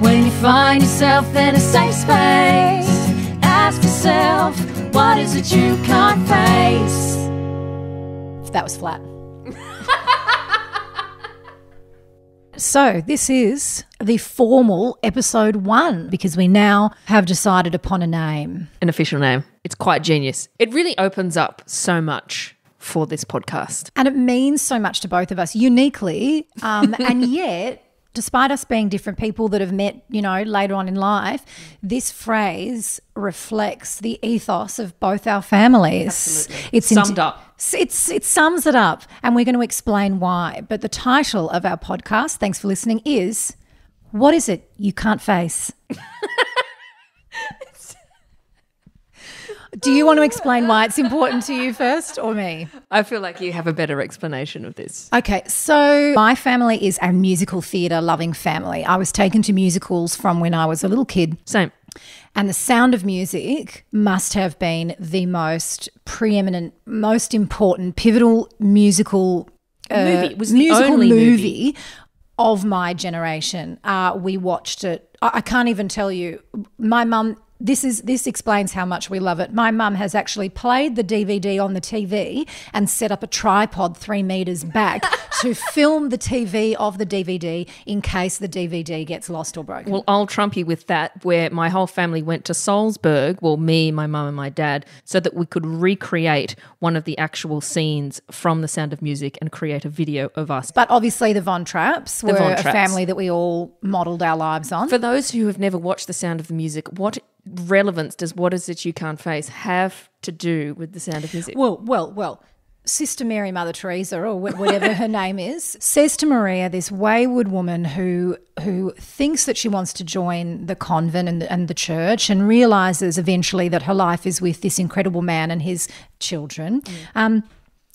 When you find yourself in a safe space, ask yourself, what is it you can't face? That was flat. So this is the formal episode 1 because we now have decided upon a name. An official name. It's quite genius. It really opens up so much for this podcast. And it means so much to both of us uniquely. And yet, despite us being different people that have met, later on in life, this phrase reflects the ethos of both our families. Absolutely. It's summed up. It sums it up, and we're going to explain why. But the title of our podcast, thanks for listening, is What Is It You Can't Face? Do you want to explain why it's important to you first or me? I feel like you have a better explanation of this. Okay, so my family is a musical theatre loving family. I was taken to musicals from when I was a little kid. Same. And The Sound of Music must have been the most preeminent, most important, pivotal musical movie. It was the musical only movie of my generation. We watched it. I can't even tell you. My mum. This explains how much we love it. My mum has actually played the DVD on the TV and set up a tripod 3 metres back to film the TV of the DVD in case the DVD gets lost or broken. Well, I'll trump you with that, where my whole family went to Salzburg, well, me, my mum and my dad, so that we could recreate one of the actual scenes from The Sound of Music and create a video of us. But obviously the Von Trapps were a family that we all modelled our lives on. For those who have never watched The Sound of the Music, what relevance does What Is It You Can't Face have to do with The Sound of Music? Well, Sister Mary Mother Teresa, or whatever her name is, says to Maria, this wayward woman who thinks that she wants to join the convent and the church, and realises eventually that her life is with this incredible man and his children.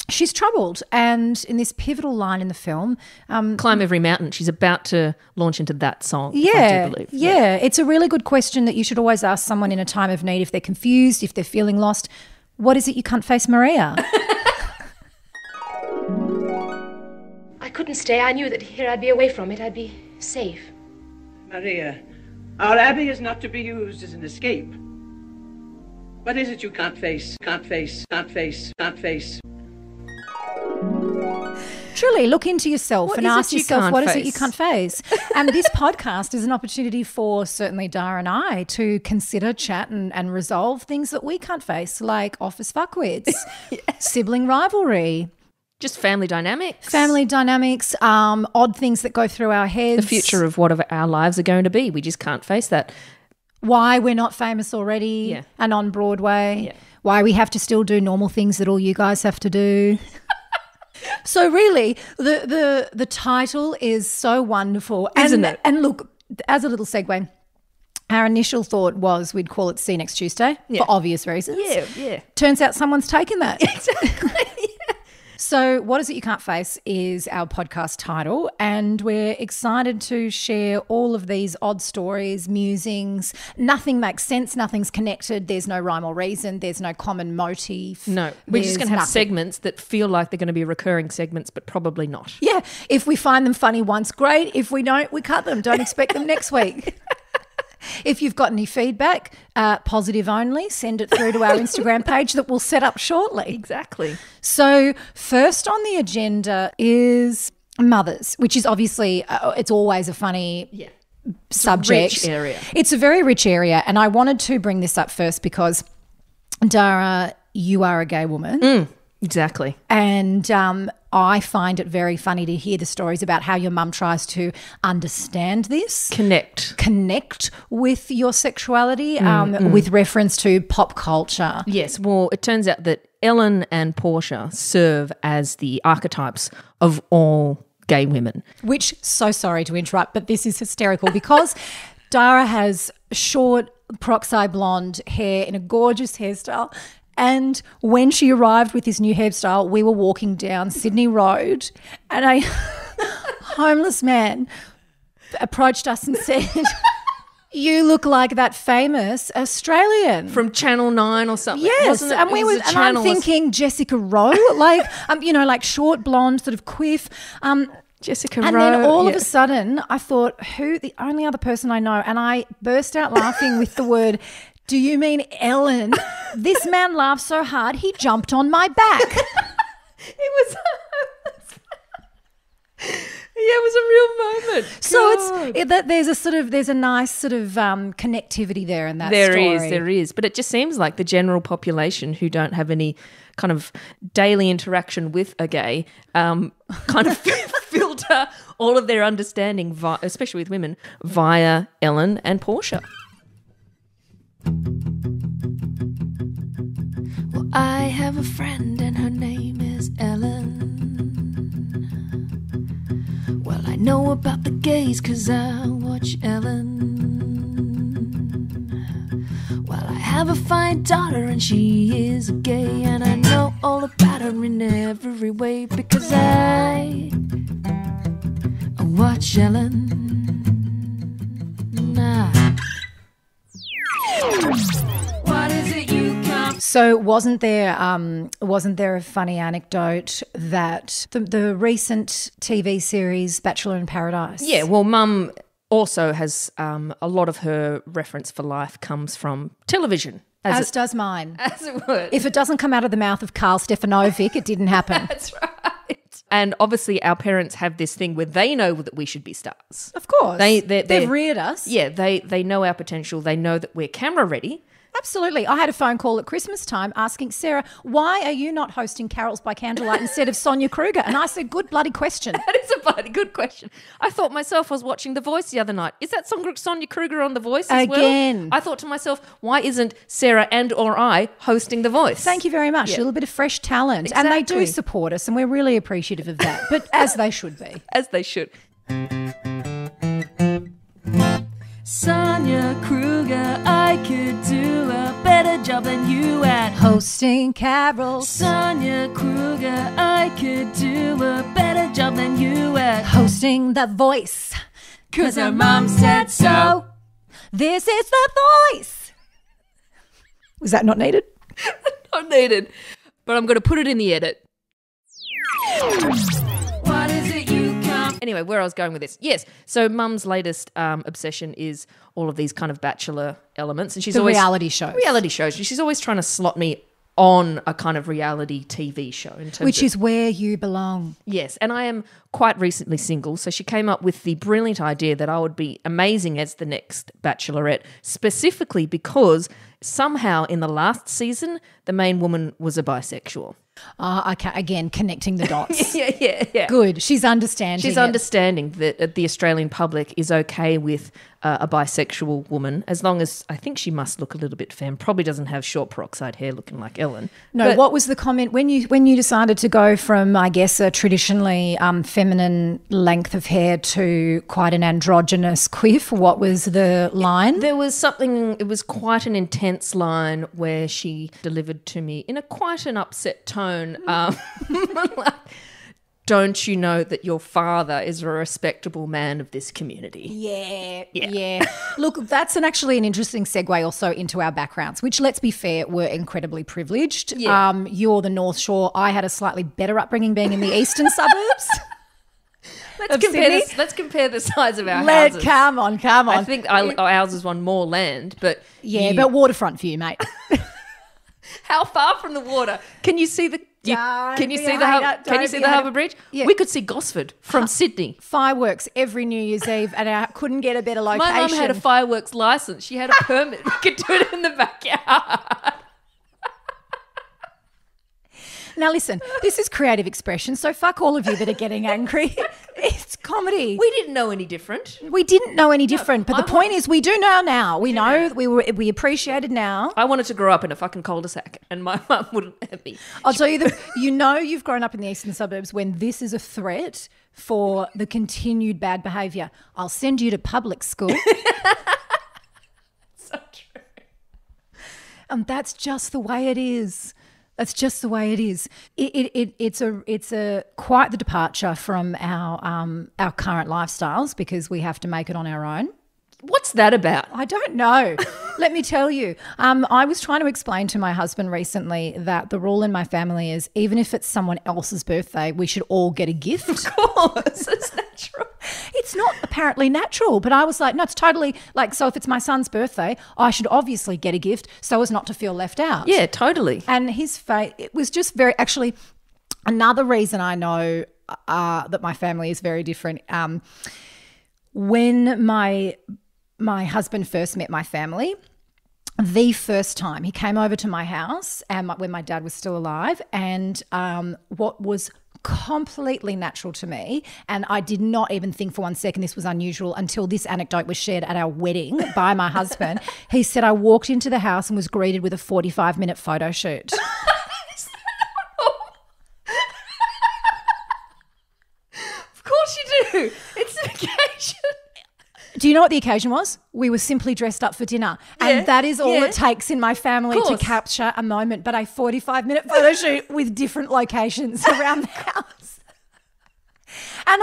She's troubled, and in this pivotal line in the film, Climb Every Mountain. She's about to launch into that song. Yeah, I do believe. Yeah. It's a really good question that you should always ask someone in a time of need if they're confused, if they're feeling lost. What is it you can't face, Maria? I couldn't stay. I knew that here I'd be away from it. I'd be safe. Maria, our abbey is not to be used as an escape. What is it you can't face, can't face, can't face, can't face? Truly, look into yourself and ask yourself, what is it you face? can't face? And this podcast is an opportunity for certainly Dara and I to consider, chat and resolve things that we can't face, like office fuckwits, sibling rivalry. Just family dynamics. Odd things that go through our heads. The future of what our lives are going to be. We just can't face that. Why we're not famous already and on Broadway. Yeah. Why we have to still do normal things that all you guys have to do. So really, the title is so wonderful. Isn't it? And look, as a little segue, our initial thought was we'd call it See You Next Tuesday for obvious reasons. Yeah. Turns out someone's taken that. Exactly. So What Is It You Can't Face is our podcast title, and we're excited to share all of these odd stories, musings. Nothing makes sense, nothing's connected, there's no rhyme or reason, there's no common motif. No, we're just going to have nothing. segments that feel like they're going to be recurring segments, but probably not. Yeah, if we find them funny once, great. If we don't, we cut them. Don't expect them next week. If you've got any feedback, positive only, send it through to our Instagram page that we'll set up shortly. Exactly. So first on the agenda is mothers, which is obviously it's always a funny subject. Rich area. It's a very rich area, and I wanted to bring this up first because, Dara, you are a gay woman. Exactly. And I find it very funny to hear the stories about how your mum tries to understand this. Connect with your sexuality with reference to pop culture. Yes. Well, it turns out that Ellen and Portia serve as the archetypes of all gay women. Which, so sorry to interrupt, but this is hysterical because Dara has short proxy blonde hair in a gorgeous hairstyle. And when she arrived with this new hairstyle, we were walking down Sydney Road and a homeless man approached us and said, "You look like that famous Australian From Channel 9 or something. Yes, wasn't it? and It was a I'm channel- thinking Jessica Rowe, like like short blonde, sort of quiff. Jessica And Rowe. then all of a sudden, I thought, who the only other person I know? And I burst out laughing with the word, do you mean Ellen? This man laughed so hard, he jumped on my back. It was a real moment. So there's a nice sort of connectivity there in that story. There is. But it just seems like the general population who don't have any kind of daily interaction with a gay kind of filter all of their understanding, especially with women, via Ellen and Portia. Well, I have a friend and her name is Ellen. Well, I know about the gays 'cause I watch Ellen. Well, I have a fine daughter and she is a gay, and I know all about her in every way because I watch Ellen. What is it you come? So wasn't there a funny anecdote that the recent TV series Bachelor in Paradise? Yeah, well, Mum also has a lot of her reference for life comes from television. As does mine. As it would. If it doesn't come out of the mouth of Carl Stefanovic, it didn't happen. That's right. And obviously our parents have this thing where they know that we should be stars. Of course. They've reared us. Yeah, they know our potential. They know that we're camera ready. Absolutely. I had a phone call at Christmas time asking, Sarah, why are you not hosting Carols by Candlelight instead of Sonia Kruger? And I said, good bloody question. That is a bloody good question. I thought myself, I was watching The Voice the other night. Is that Sonia Kruger on The Voice as Again. well? I thought to myself, why isn't Sarah and or I hosting The Voice? Thank you very much. Yeah. A little bit of fresh talent. Exactly. And they do support us and we're really appreciative of that. But as they should be. As they should. Sonia Kruger, I could do a better job than you at hosting carols. Sonia Kruger, I could do a better job than you at hosting The Voice. 'Cause her mom said so. This is The Voice. Was that not needed? Not needed. But I'm going to put it in the edit. What is it you come? Anyway, where I was going with this. Yes. So Mum's latest obsession is all of these kind of bachelor elements. And she's always reality shows. Reality shows. She's always trying to slot me on a kind of reality TV show. Which is where you belong. Yes. And I am quite recently single. So she came up with the brilliant idea that I would be amazing as the next bachelorette, specifically because somehow in the last season, the main woman was a bisexual. Okay, again, connecting the dots. Yeah. Good. She's understanding. She's understanding that the Australian public is okay with a bisexual woman, as long as I think she must look a little bit femme. Probably doesn't have short peroxide hair looking like Ellen. No, but what was the comment when you decided to go from, I guess, a traditionally feminine length of hair to quite an androgynous quiff? What was the line? There was something, it was quite an intense line where she delivered to me in quite an upset tone. Like, don't you know that your father is a respectable man of this community? Yeah. Look, that's actually an interesting segue also into our backgrounds, which, let's be fair, were incredibly privileged. Yeah. You're the North Shore. I had a slightly better upbringing being in the eastern suburbs. Let's compare the size of our houses. Come on. I think ours is one more land, but but waterfront for you, mate. How far from the water? Can you see the? Can you see the Harbour Bridge? Yeah. We could see Gosford from Sydney. Fireworks every New Year's Eve, and I couldn't get a better location. My mum had a fireworks license. She had a permit. We could do it in the backyard. Now listen, this is creative expression, so fuck all of you that are getting angry. It's comedy. We didn't know any different. We didn't know any different, but the point is we do know now. We know, we appreciate it now. I wanted to grow up in a fucking cul-de-sac and my mum wouldn't let me. I'll tell you, you've grown up in the eastern suburbs when this is a threat for the continued bad behaviour. I'll send you to public school. So true. And that's just the way it is. That's just the way it is. It's a quite the departure from our current lifestyles because we have to make it on our own. What's that about? I don't know. Let me tell you. I was trying to explain to my husband recently that the rule in my family is even if it's someone else's birthday, we should all get a gift. Of course, it's natural. It's not apparently natural, but I was like, no, it's totally like, so if it's my son's birthday, I should obviously get a gift so as not to feel left out. Yeah, totally. And his face, it was just very, actually, another reason I know that my family is very different. When my husband first met my family, the first time he came over to my house and when my dad was still alive, and what was completely natural to me, and I did not even think for one second this was unusual until this anecdote was shared at our wedding by my husband. He said, I walked into the house and was greeted with a 45-minute photo shoot. Of course you do. It's an occasion. Do you know what the occasion was? We were simply dressed up for dinner. And that is all it takes in my family to capture a moment, but a 45-minute photo shoot with different locations around the house. And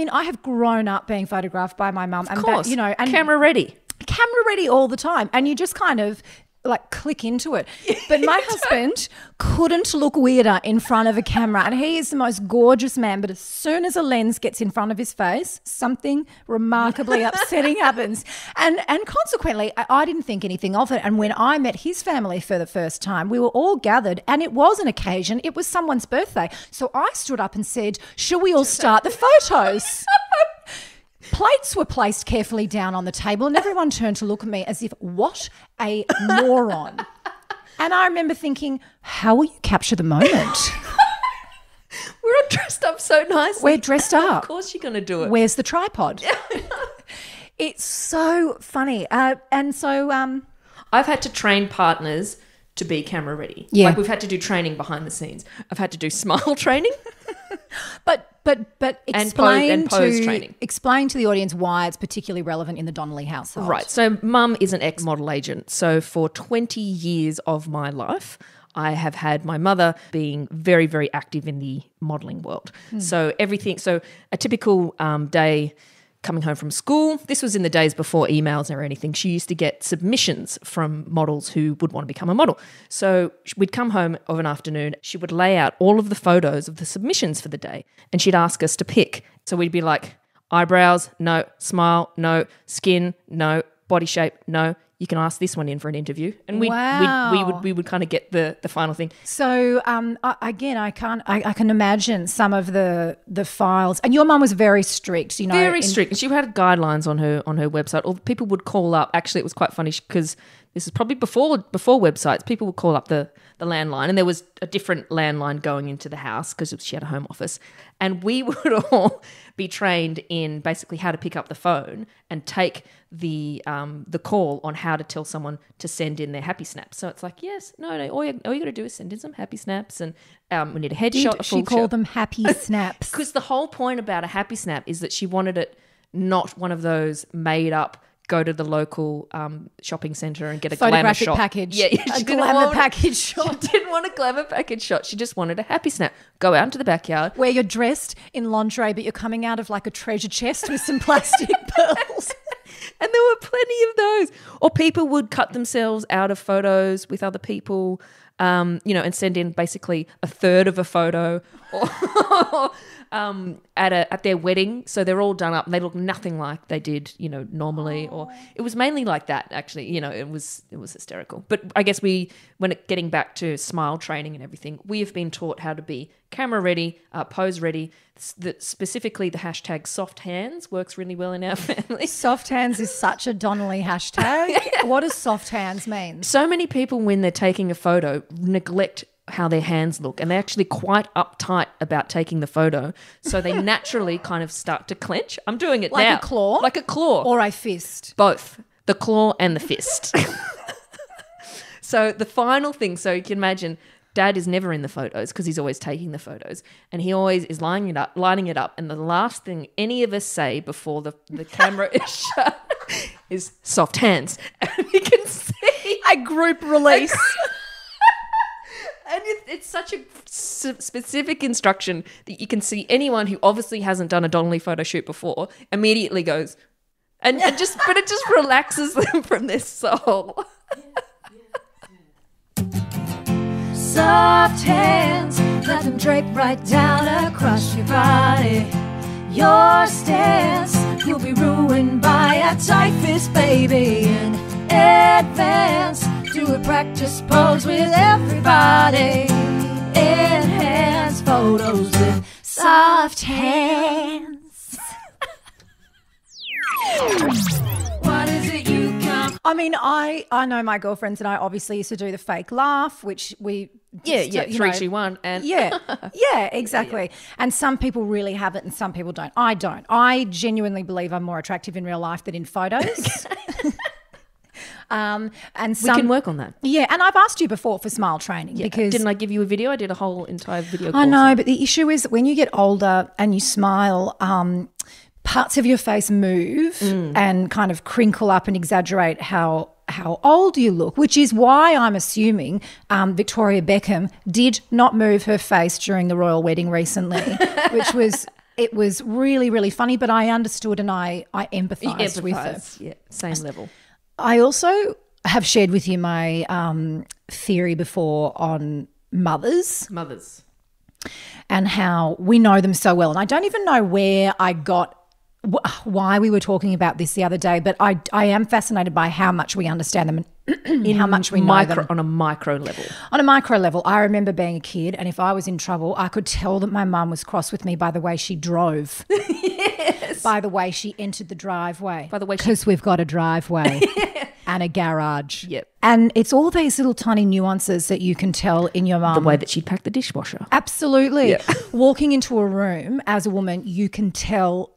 I have grown up being photographed by my mum. Of course. And camera ready. Camera ready all the time. And you just kind of like click into it. But my husband couldn't look weirder in front of a camera, and he is the most gorgeous man, but as soon as a lens gets in front of his face, something remarkably upsetting happens. And consequently, I didn't think anything of it. And when I met his family for the first time, we were all gathered, and it was an occasion. It was someone's birthday. So I stood up and said, shall we all start the photos? Plates were placed carefully down on the table and everyone turned to look at me as if, what a moron. And I remember thinking, how will you capture the moment? We're all dressed up so nicely. We're dressed up. Of course you're going to do it. Where's the tripod? It's so funny. And so I've had to train partners to be camera ready. Yeah. Like we've had to do training behind the scenes. I've had to do smile training. But explain pose training. Explain to the audience why it's particularly relevant in the Donnelly household. Right. So mum is an ex-model agent. So for 20 years of my life, I have had my mother being very, very active in the modelling world. So a typical day coming home from school, this was in the days before emails or anything, she used to get submissions from models who would want to become a model. So we'd come home of an afternoon, she would lay out all of the photos of the submissions for the day and she'd ask us to pick. So we'd be like, eyebrows, no, smile, no, skin, no, body shape, no. You can ask this one in for an interview. And we would kind of get the final thing. So again, I can imagine some of the files. And your mum was very strict, Very strict. And she had guidelines on her website. Or people would call up. Actually, it was quite funny because this is probably before websites. People would call up the landline, and there was a different landline going into the house because she had a home office. And we would all be trained in basically how to pick up the phone and take the call on how to tell someone to send in their happy snaps. So it's like, yes, no, all you got to do is send in some happy snaps, and we need a headshot. Did she call them happy snaps? Because the whole point about a happy snap is that she wanted it not one of those made up, go to the local shopping centre and get a glamour shot. Package. Yeah, a glamour package shot. She didn't want a glamour package shot. She just wanted a happy snap. Go out into the backyard. Where you're dressed in lingerie, but you're coming out of like a treasure chest with some plastic pearls. And there were plenty of those. Or people would cut themselves out of photos with other people, and send in basically a third of a photo or at their wedding. So they're all done up and they look nothing like they did, normally. Or it was mainly like that, actually. It was hysterical. But I guess getting back to smile training and everything, we have been taught how to be camera ready, pose ready. Specifically, the hashtag soft hands works really well in our family. Soft hands is such a Donnelly hashtag. Yeah. What does soft hands mean? So many people, when they're taking a photo, neglect how their hands look, and they're actually quite uptight about taking the photo, so they naturally kind of start to clench. I'm doing it now. Like a claw? Like a claw. Or a fist? Both. The claw and the fist. So the final thing, so you can imagine Dad is never in the photos because he's always taking the photos, and he always is lining it up, and the last thing any of us say before the camera is shut is soft hands. And you can see a group release. And it's such a specific instruction that you can see anyone who obviously hasn't done a Donnelly photo shoot before immediately goes, And it just relaxes them from their soul. Soft hands, let them drape right down across your body. Your stance, you'll be ruined by a tight fist, baby. In advance, do a practice pose with everybody. Enhance photos with soft hands. What is it you come? I mean, I know my girlfriends and I obviously used to do the fake laugh, which we Yeah, 3, 2, 1, and yeah, exactly. And some people really have it, and some people don't. I don't. I genuinely believe I'm more attractive in real life than in photos. And we can work on that. Yeah, and I've asked you before for smile training because didn't I give you a video? I did a whole entire video. I know, but the issue is that when you get older and you smile, parts of your face move and kind of crinkle up and exaggerate how old you look, which is why I'm assuming Victoria Beckham did not move her face during the royal wedding recently, which was really, really funny, but I understood and I empathised with her. Yeah, same level. I also have shared with you my theory before on mothers and how we know them so well. And I don't even know where I got why we were talking about this the other day, but I am fascinated by how much we understand them and how much we know them. On a micro level. On a micro level, I remember being a kid, and if I was in trouble, I could tell that my mum was cross with me by the way she drove. Yes. By the way she entered the driveway. By the way because we've got a driveway and a garage. Yep. And it's all these little tiny nuances that you can tell in your mum. The way that she'd pack the dishwasher. Absolutely. Yep. Walking into a room as a woman, you can tell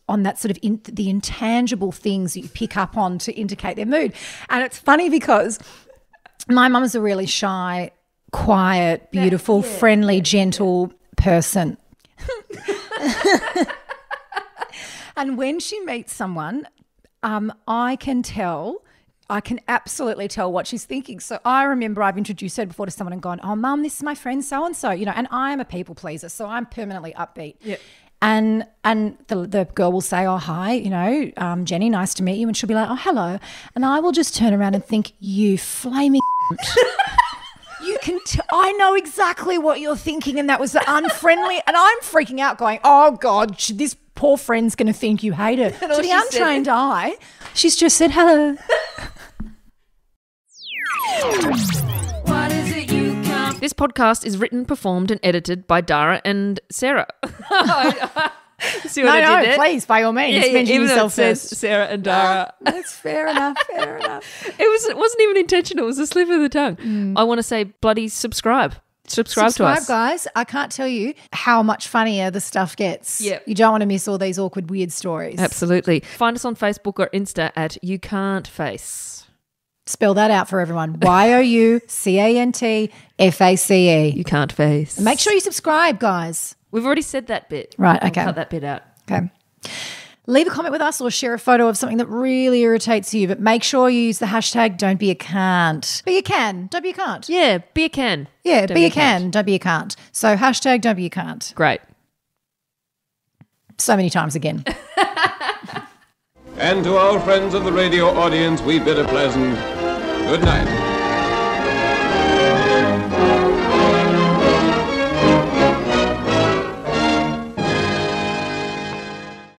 on that sort of the intangible things that you pick up on to indicate their mood. And it's funny because my mum is a really shy, quiet, beautiful, friendly, gentle person. And when she meets someone, I can absolutely tell what she's thinking. So I remember I've introduced her before to someone and gone, "Oh, Mum, this is my friend so-and-so," and I am a people pleaser, so I'm permanently upbeat. Yeah. And the girl will say, "Oh, hi, Jenny, nice to meet you." And she'll be like, "Oh, hello." And I will just turn around and think, "You flaming you can I know exactly what you're thinking, and that was unfriendly." And I'm freaking out going, "Oh, God, this poor friend's going to think you hate her." To the untrained eye, she's just said hello. What is it you come? This podcast is written, performed and edited by Dara and Sarah. See what I did there? Please, by all means, mention yourself first. Sarah and Dara. That's fair enough, It wasn't even intentional. It was a slip of the tongue. I want to say bloody subscribe. Subscribe to us. Guys. I can't tell you how much funnier the stuff gets. Yep. You don't want to miss all these awkward, weird stories. Absolutely. Find us on Facebook or Insta at You Can't Face. Spell that out for everyone. YOUCANTFACE. You Can't Face. And make sure you subscribe, guys. We've already said that bit. Right, okay. I'll cut that bit out. Okay. Leave a comment with us or share a photo of something that really irritates you, but make sure you use the hashtag don't be a can't. Be a can, don't be a can't. Yeah, be a can. Yeah, be a can, don't be a can't. So hashtag don't be a can't. Great. So many times again. And to our friends of the radio audience, we bid a pleasant good night.